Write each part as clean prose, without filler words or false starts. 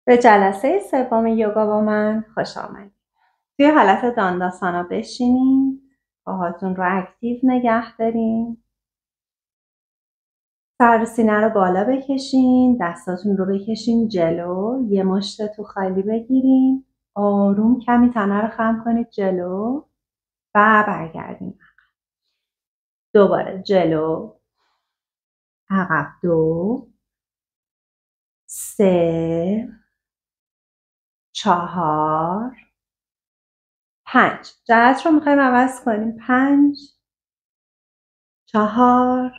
به جلسه سوم یوگا با من خوش آمدید. توی حالت دانداسانا بشینید. پاهاتون رو اکتیو نگه دارین. سر و سینه رو بالا بکشین. دستاتون رو بکشین جلو. یه مشت تو خالی بگیرین. آروم کمی تنه رو خم کنید جلو و برگردین. دوباره جلو. عقب 2 3 4 5. جهت رو میخوایم عوض کنیم. 5 4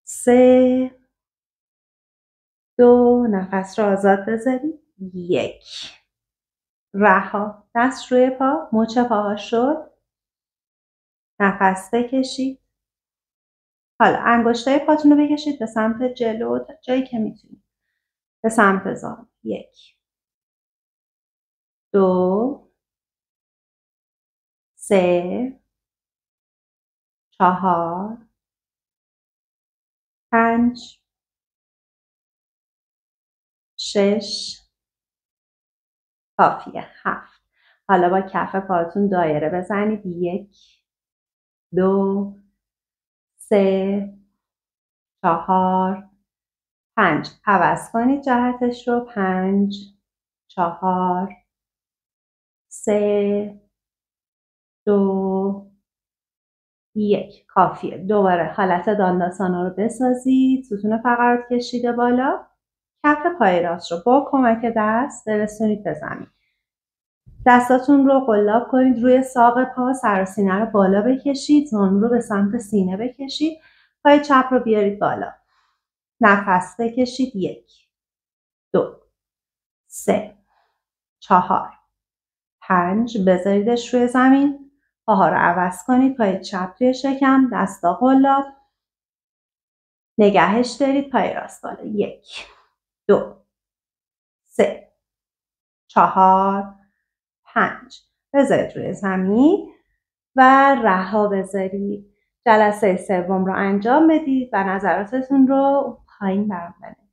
3 2. نفس رو آزاد بذارید. 1. رها. دست روی پا. مچ پاها شد. نفس بکشید. حالا انگشتای پاتون رو بکشید به سمت جلو تا جایی که میتونید. به سمت زانو. 1 2 3 4 5 6 کافیه. 7. حالا با کف پاتون دایره بزنید. 1 2 3 4 5. عوض کنید جهتش رو. 5 4 3 2 1. کافیه. دوباره حالت دانداسانا رو بسازید. ستون فقرات کشیده بالا. کف پای راست رو با کمک دست برسونید به زمین. دستاتون رو قلاب کنید روی ساق پا. سر و سینه رو بالا بکشید. زانو رو به سمت سینه بکشید. پای چپ رو بیارید بالا. نفس بکشید. 1 2 3 4 5. بذاریدش روی زمین. پاها رو عوض کنید. پای چپ توی شکم. دستا قلاب. نگهش دارید. پای راست بالا. 1 2 3 4 5. بذارید روی زمین و رها بذارید. جلسه سوم رو انجام بدید و نظراتتون رو پایین برام بنویسید.